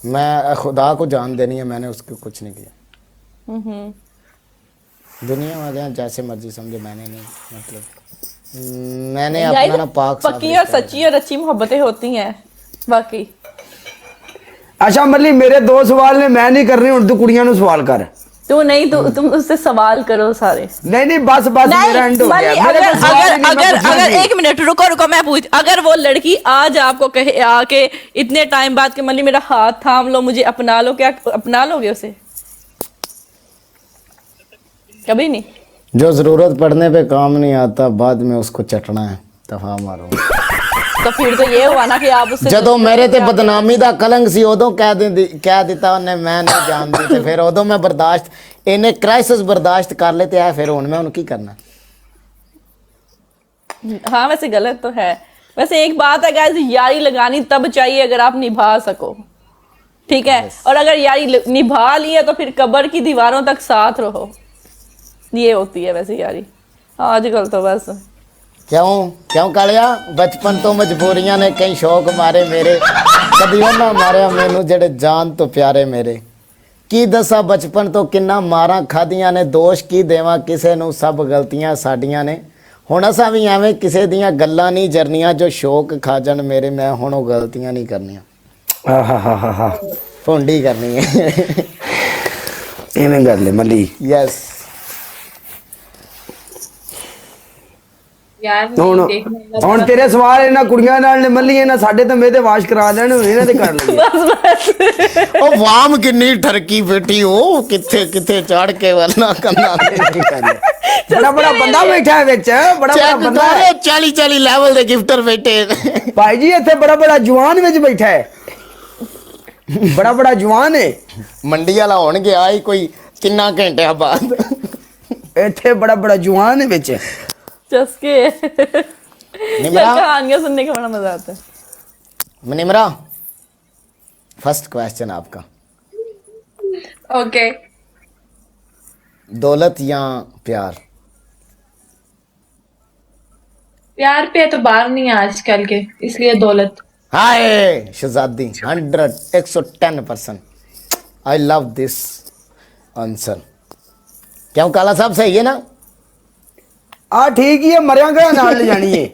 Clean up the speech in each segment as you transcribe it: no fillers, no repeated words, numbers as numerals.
मैं खुदा को जान देनी है, मैंने उसको कुछ नहीं किया। दुनिया वाले जैसे मर्जी समझे, मैंने नहीं, मतलब मैंने अपना ना पाक साफ पक्की और सच्ची और अच्छी मोहब्बतें होती हैं बाकी। अच्छा मल्ली मेरे दो सवाल ने, मैं नहीं कर रही हूं, तू कुड़ियां नु सवाल कर। तू नहीं, तुम उससे सवाल करो सारे। नहीं बस मेरा एंड हो गया। अगर एक मिनट रुको, मैं पूछ, अगर वो लड़की आज आपको कहे आके इतने टाइम बाद के मल्ली मेरा हाथ थाम लो, मुझे अपना लो, क्या अपना लोगे उसे? कभी नहीं। जो जरूरत पड़ने पे काम नहीं आता, बाद में उसको चटना है, दफा मारो। तो फिर तो ये हुआ ना कि आप उससे ਜਦੋਂ ਮੇਰੇ ਤੇ ਬਦਨਾਮੀ ਦਾ ਕਲੰਕ ਸੀ ਉਦੋਂ ਕਹਿ ਦਿੱਤਾ ਉਹਨੇ, ਮੈਂ ਨਹੀਂ ਜਾਣਦੀ, ਤੇ ਫਿਰ ਉਦੋਂ ਮੈਂ ਬਰਦਾਸ਼ਤ, ਇਹਨੇ ਕ੍ਰਾਈਸਿਸ ਬਰਦਾਸ਼ਤ ਕਰ ਲਏ, ਤੇ ਆ ਫਿਰ ਹੁਣ ਮੈਂ ਉਹਨੂੰ ਕੀ ਕਰਨਾ। हाँ वैसे गलत तो है। वैसे एक बात है गाइस, यारी लगानी तब चाहिए अगर आप निभा सको, ठीक है? और अगर यारी निभा ली है तो फिर कब्र की दीवारों तक साथ रहो, ये होती है वैसे यारी। आजकल तो बस क्यों कालिया, बचपन तो मजबूरियां ने कई शौक मारे मेरे, कदी ਉਹਨਾਂ ਮਾਰਿਆ ਮੈਨੂੰ ਜਿਹੜੇ ਜਾਨ ਤੋਂ ਪਿਆਰੇ ਮੇਰੇ। ਕੀ ਦੱਸਾਂ ਬਚਪਨ ਤੋਂ ਕਿੰਨਾ ਮਾਰਾਂ ਖਾਦੀਆਂ ਨੇ, ਦੋਸ਼ ਕੀ ਦੇਵਾਂ ਕਿਸੇ ਨੂੰ, ਸਭ ਗਲਤੀਆਂ ਸਾਡੀਆਂ ਨੇ। ਹੁਣ ਅਸਾਂ ਵੀ ਐਵੇਂ ਕਿਸੇ ਦੀਆਂ ਗੱਲਾਂ ਨਹੀਂ ਜਰਨੀਆਂ, ਜੋ ਸ਼ੌਕ ਖਾ ਜਾਣ ਮੇਰੇ, ਮੈਂ ਹੁਣ ਉਹ ਗਲਤੀਆਂ ਨਹੀਂ ਕਰਨੀਆਂ। ਆਹਾਹਾਹਾ ਭੁੰਡੀ ਕਰਨੀ ਹੈ। ਐਵੇਂ ਕਰ ਲੈ ਮੱਲੀ। ਯੈਸ यार ਹੁਣ ਤੇਰੇ ਸਵਾਲ ਇਹਨਾਂ ਕੁੜੀਆਂ ਨਾਲ ਨੇ ਮੱਲੀ, ਇਹਨਾਂ ਸਾਡੇ ਤਾਂ ਮੇਰੇ ਤੇ ਵਾਸ਼ ਕਰਾ ਲੈਣ, ਇਹਨਾਂ ਤੇ ਕਰ ਲਈਏ। ਉਹ ਵਾਮ ਕਿੰਨੀ ਠਰਕੀ ਬੈਠੀ, ਉਹ ਕਿੱਥੇ ਕਿੱਥੇ ਚੜ ਕੇ ਵਰਨਾ ਕੰਨਾਂ ਤੇ ਕੀ ਕਰਨਾ। ਬੜਾ ਬੰਦਾ ਬੈਠਾ ਹੈ ਵਿੱਚ, ਬੜਾ ਬੰਦਾ ਹੈ। 40 ਲੈਵਲ ਦੇ ਗਿਫਟਰ ਬੈਠੇ ਭਾਈ ਜੀ, ਇੱਥੇ ਬੜਾ ਜਵਾਨ ਵਿੱਚ ਬੈਠਾ ਹੈ, ਬੜਾ ਜਵਾਨ ਹੈ। ਮੰਡੀ ਵਾਲਾ ਹੋਣ ਗਿਆ ਹੀ ਕੋਈ 3 ਘੰਟਿਆਂ ਬਾਅਦ, ਇੱਥੇ ਬੜਾ ਜਵਾਨ ਹੈ ਵਿੱਚ। चस्के कहानियां सुनने का बड़ा मजा आता है। निमरा, फर्स्ट क्वेश्चन आपका, ओके, दौलत या प्यार? प्यार पे तो बाहर नहीं है आजकल के, इसलिए दौलत। हाय शहजादी, 110%। I love this answer. क्यों काला साहब सही है ना? ਆ ਠੀਕ ਹੀ ਹੈ, ਮਰਿਆ ਗਿਆ ਨਾਲ ਲੈ ਜਾਣੀ ਹੈ।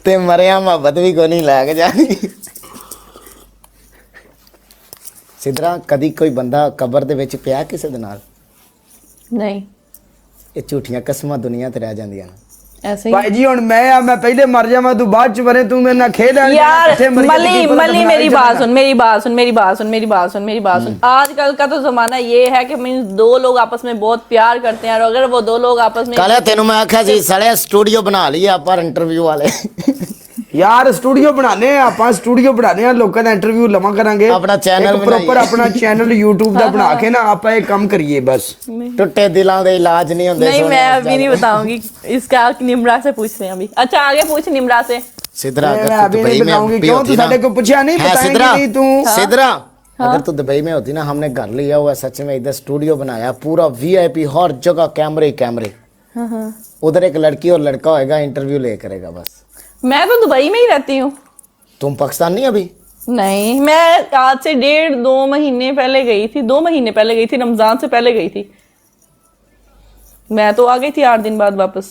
ਤੇ ਮਰਿਆ ਮੁਹੱਬਤ ਵੀ ਕੋਈ ਨਹੀਂ ਲੈ ਕੇ ਜਾਣੀ। ਸਿੱਧਰਾ, ਕਦੀ ਕੋਈ ਬੰਦਾ ਕਬਰ ਦੇ ਵਿੱਚ ਪਿਆ ਕਿਸੇ ਦੇ ਨਾਲ? नहीं, ਇਹ ਝੂਠੀਆਂ ਕਸਮਾਂ ਦੁਨੀਆ ਤੇ ਰਹਿ ਜਾਂਦੀਆਂ ਨੇ। ऐसे ही ਭਾਈ ਜੀ ਹੁਣ ਮੈਂ ਪਹਿਲੇ ਮਰ ਜਾਵਾਂ, ਤੂੰ ਬਾਅਦ ਚ ਮਰੇ, ਤੂੰ ਮੇਰੇ ਨਾਲ ਖੇਡ यार। मल्ली मेरी बात सुन। आजकल का तो जमाना ये है कि मींस 2 लोग आपस में बहुत प्यार करते हैं, और अगर वो 2 लोग आपस में ਕਾਲੇ ਤੈਨੂੰ ਮੈਂ ਆਖਿਆ ਸੀ ਸਾਲੇ ਸਟੂਡੀਓ ਬਣਾ ਲਈਏ ਆਪਾਂ ਇੰਟਰਵਿਊ ਵਾਲੇ। ਯਾਰ ਸਟੂਡੀਓ ਬਣਾਣੇ ਆ ਆਪਾਂ, ਸਟੂਡੀਓ ਬਣਾਣੇ ਆ, ਲੋਕਾਂ ਦਾ ਇੰਟਰਵਿਊ ਲਵਾਂ ਕਰਾਂਗੇ, ਆਪਣਾ ਚੈਨਲ ਪ੍ਰੋਪਰ ਆਪਣਾ ਚੈਨਲ YouTube ਦਾ ਬਣਾ ਕੇ ਨਾ ਆਪਾਂ ਇਹ ਕੰਮ ਕਰੀਏ ਬਸ। ਟੁੱਟੇ ਦਿਲਾਂ ਦੇ ਇਲਾਜ ਨਹੀਂ ਹੁੰਦੇ। नहीं, मैं अभी नहीं बताऊंगी इसका, निम्रा से पूछते हैं अभी। अच्छा आगे पूछ निम्रा से। सिद्धरा, मैं अगर अभी तू नहीं दुबई में बताऊंगी, भी क्यों? होती तू ना, साले को पूछा नहीं, है बताएंगी सिद्धरा, नहीं तू। सिद्धरा, अगर तू दुबई में होती ना, हमने घर लिया हुआ सच में, इधर स्टूडियो बनाया पूरा VIP, हर जगह कैमरे कैमरे, उधर एक लड़की और लड़का होएगा, इंटरव्यू ले करेगा बस। मैं तो दुबई में ही रहती हूँ। तुम पाकिस्तान नहीं अभी? नहीं, मैं आज से 1.5-2 महीने पहले गई थी, 2 महीने पहले गई थी, रमजान से पहले गई थी। मैं तो आ गई थी 8 दिन बाद वापस।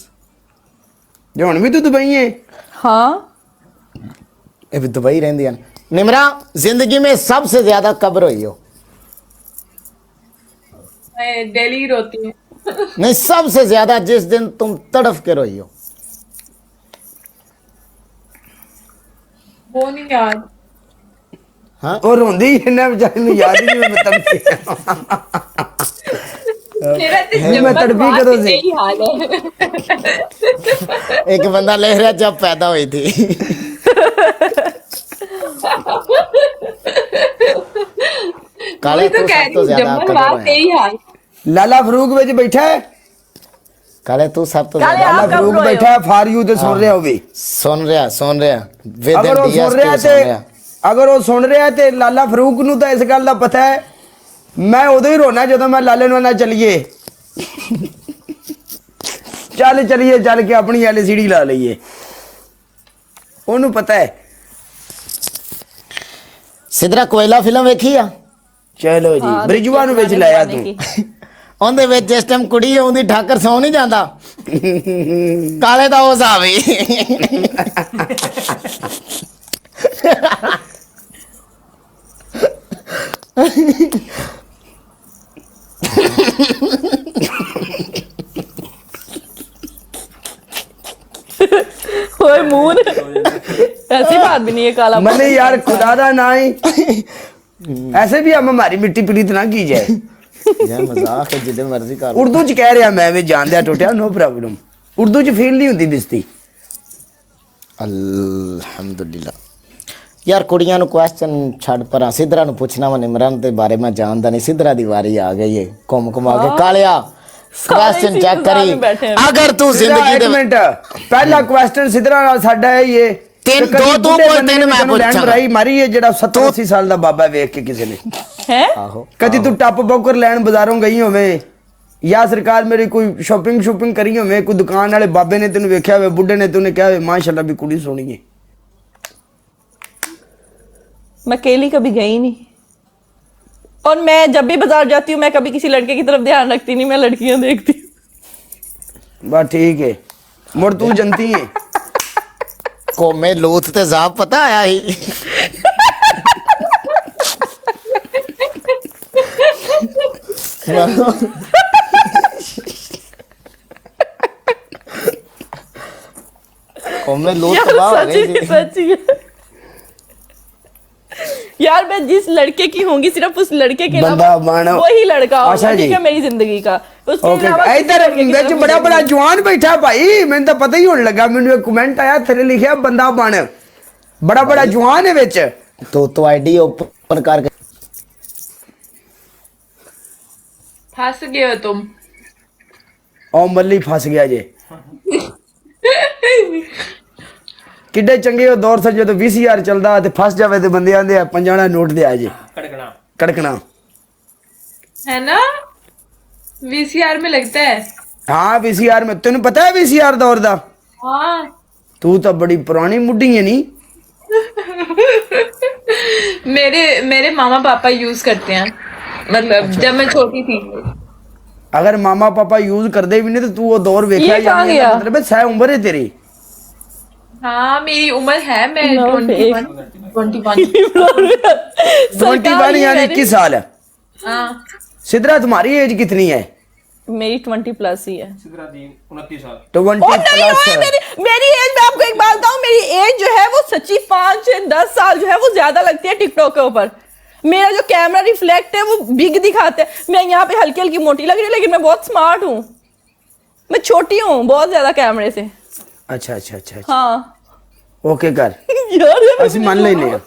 जो ਹੁਣ ਵੀ ਤੂੰ ਦੁਬਈ ਹੈ? हाँ, ये भी दुबई रहती है। निमरा, जिंदगी में सबसे ज्यादा कब रोई हो? मैं डेली रोती हूँ। नहीं, सबसे ज्यादा जिस दिन तुम तड़फ के रोई हो। वो नहीं याद। हाँ, ਉਹ ਰੋਂਦੀ ਇਹਨਾਂ ਵਿਚਾਰੀ ਨੂੰ ਯਾਦ ਹੀ ਨਹੀਂ, ਮੈਂ ਤੜਪੀ मेरा तो मैं जब तड़पी बात करो ही से। यही हाल है। एक बंदा ले रहा जब पैदा हुई थी। काले वही तो तू कह सब तो रही हूँ, ज्यादा जब कदर बात है। यही हाल। ਲਾਲਾ ਫਰੂਕ ਵਿੱਚ ਬੈਠਾ ਹੈ, काले तू सब तो काले ज्यादा ਲਾਲਾ आप कब ਫਰੂਕ रोए हो? ਬੈਠਾ ਹੈ, ਫਾਰ ਯੂ ਤੇ ਸੁਣ ਰਿਹਾ ਹੋਵੇ। सुन रहा विद ਅਗਰ ਉਹ ਸੁਣ ਰਿਹਾ ਤੇ ਅਗਰ ਉਹ ਸੁਣ ਰਿਹਾ ਤੇ ਲਾਲਾ ਫਰੂਕ ਨੂੰ ਤਾਂ ਇਸ ਗੱਲ ਦਾ ਪਤਾ ਹੈ, ਮੈਂ ਉਦੋਂ ਹੀ ਰੋਣਾ ਜਦੋਂ ਮੈਂ ਲਾਲੇ ਨੂੰ ਨਾ ਚੱਲੀਏ, ਚੱਲ ਕੇ ਆਪਣੀ LCD ਲਾ ਲਈਏ, ਉਹਨੂੰ ਪਤਾ ਹੈ। ਸਿਧਰਾ ਕੋਇਲਾ ਫਿਲਮ ਵੇਖੀ ਆ ਚਲੋ ਜੀ ਹਾਂ, ਬ੍ਰਿਜਵਾ ਨੂੰ ਵਿੱਚ ਪੁਰਾਣੇ ਲਾਇਆ ਜ਼ਮਾਨੇ ਤੂੰ ਉਹਦੇ ਵਿੱਚ ਜਿਸ ਟਾਈਮ ਕੁੜੀ ਆਉਂਦੀ ਠਾਕਰ ਸੌ ਨਹੀਂ ਜਾਂਦਾ ਕਾਲੇ ਦਾ ਉਹ ਸਾਵੇ ओए मुंह ने ऐसी बात भी नहीं है काला मने यार खुदा दा ना ही ऐसे भी हम हमारी मिट्टी पलीत ना की जाए ਯਾਰ ਮਜ਼ਾਕ ਹੈ ਜਿੱਦੇ ਮਰਜ਼ੀ ਕਰ ਲਓ। ਉਰਦੂ ਚ ਕਹਿ ਰਿਹਾ ਮੈਂ ਵੀ ਜਾਣਦਿਆ ਟੁੱਟਿਆ ਨੋ ਪ੍ਰੋਬਲਮ ਉਰਦੂ ਚ ਫੀਲ ਨਹੀਂ ਹੁੰਦੀ ਬਿਸਤੀ ਅਲਹਮਦੁਲਿਲਾ ਯਾਰ ਕੁੜੀਆਂ ਨੂੰ ਕੁਐਸਚਨ ਛੱਡ ਪਰਾਂ ਸਿਧਰਾ ਨੂੰ ਪੁੱਛਣਾ ਵਾ ਨਿਮਰਨ ਦੇ ਬਾਰੇ ਮੈਂ ਜਾਣਦਾ ਨਹੀਂ ਸਿਧਰਾ ਦੀ ਵਾਰੀ ਆ ਗਈ ਏ ਘੁੰਮ ਘੁਮਾ ਕੇ ਕਾਲਿਆ ਕੁਐਸਚਨ ਚੈੱਕ ਕਰੀ ਅਗਰ ਤੂੰ ਜ਼ਿੰਦਗੀ ਇੱਕ ਦੇ ਮਿੰਟ ਪਹਿਲਾ ਕੁਐਸਚਨ ਸਿਧਰਾ ਨਾਲ ਸਾਡਾ ਹੈ ਇਹ ਤਿੰਨ- ਤੇ ਕਦੀ ਦੋ ਤੂੰ ਬੁੱਢੇ ਪੁੱਛ, ਬੰਦੇ ਤਿੰਨ ਨੇ ਮੈਂ ਤੈਨੂੰ ਲੈਣ ਪੁੱਛਾਂਗਾ। ਬਰਾਈ ਮਾਰੀ ਹੈ ਜਿਹੜਾ 70 80 ਸਾਲ ਦਾ ਬਾਬਾ ਵੇਖ ਕੇ ਕਿਸੇ ਨੇ है ਆਹੋ ਕਦੀ ਤੂੰ ਟੱਪ ਬੋਕਰ ਲੈਣ ਬਾਜ਼ਾਰੋਂ ਗਈ ਹੋਵੇਂ ਜਾਂ ਸਰਕਾਰ ਮੇਰੀ ਕੋਈ ਸ਼ਾਪਿੰਗ ਕਰੀ ਹੋਵੇਂ ਕੋਈ ਦੁਕਾਨ ਵਾਲੇ ਬਾਬੇ ਨੇ ਤੈਨੂੰ ਵੇਖਿਆ ਹੋਵੇ ਬੁੱਢੇ ਨੇ ਤੈਨੂੰ ਕਿਹਾ ਹੋਵੇ ਮਾਸ਼ਾਅੱਲਾ ਵੀ ਕੁੜੀ ਸੋਹਣੀ ਹੈ मैं अकेली कभी गई नहीं और मैं जब भी बाजार जाती हूँ मैं कभी किसी लड़के की तरफ ध्यान रखती नहीं मैं लड़कियां देखती हूँ बस ठीक है मुड़ तू जनती है ਕੋਮੇ ਲੋਥ ਤੇ ਜ਼ਾਬ ਪਤਾ ਆਇਆ ਹੀ ਕੋਮੇ ਲੋਥ यार ਤਬਾਹ ਹੋ सच्ची ਗਈ सच्ची है यार मैं जिस लड़के की होंगी सिर्फ उस लड़के के बंदा अलावा मानो। वही लड़का अच्छा होगा जी। ठीक है मेरी जिंदगी का उसके ओके अलावा किसी इधर लड़के की ਵਿੱਚ तरफ ਬੜਾ नहीं ਬੜਾ देखती। ਜਵਾਨ ਬੈਠਾ ਭਾਈ ਮੈਨੂੰ ਤਾਂ ਪਤਾ ਹੀ ਹੋਣ ਲੱਗਾ ਮੈਨੂੰ ਇੱਕ ਕਮੈਂਟ ਆਇਆ ਥੱਲੇ ਲਿਖਿਆ ਬੰਦਾ ਬਣ ਬੜਾ ਬੜਾ ਜਵਾਨ ਹੈ ਵਿੱਚ तो आईडी ओपन करके फंस गए हो तुम ਉਹ ਮੱਲੀ ਫਸ ਗਿਆ ਜੇ ਕਿੱਡੇ ਚੰਗੇ ਉਹ ਦੌਰ ਸੇ ਜਦੋਂ VCR ਚੱਲਦਾ ਤੇ ਫਸ ਜਾਵੇ ਤੇ ਬੰਦੇ ਆਂਦੇ ਆ ਪੰਜਾਣਾ ਨੋਟ ਦੇ ਆ ਜੇ ਕੜਕਣਾ है ना वीसीआर में लगता है हाँ VCR में ਤੈਨੂੰ ਪਤਾ ਹੈ VCR ਦੌਰ ਦਾ हाँ ਤੂੰ ਤਾਂ ਬੜੀ ਪੁਰਾਣੀ ਮੁੱਢੀ ਹੈ ਨਹੀਂ मेरे मेरे मामा पापा यूज करते हैं मतलब जब मैं छोटी थी ਅਗਰ ਮਾਮਾ ਪਾਪਾ ਯੂਜ਼ ਕਰਦੇ ਵੀ ਨਹੀਂ ਤੇ ਤੂੰ ਉਹ ਦੌਰ ਵੇਖਿਆ ਇਹ ਕਹਾਂ ਗਿਆ? ਮਤਲਬ ਹੈ ਸਹਿ ਉਮਰ ਹੈ ਤੇਰੀ हाँ मेरी उम्र है मैं No, 21 21 यानी 21 साल है हाँ सिद्रा तुम्हारी एज कितनी है मेरी 20 प्लस ही है 20 ओ नहीं ओए प्लस मेरी एज मैं आपको एक बात बताऊं मेरी एज जो है वो सच्ची 5-10 साल जो है वो ज्यादा लगती है टिकटॉक के ऊपर मेरा जो कैमरा रिफ्लेक्ट है वो बिग दिखाता है मैं यहाँ पे हल्की हल्की मोटी लग रही हूँ लेकिन मैं बहुत स्मार्ट हूँ मैं छोटी हूँ बहुत ज्यादा कैमरे से अच्छा अच्छा अच्छा हाँ ओके कर यार ਅਸੀਂ ਮੰਨ ਲੈਨੇ ਆ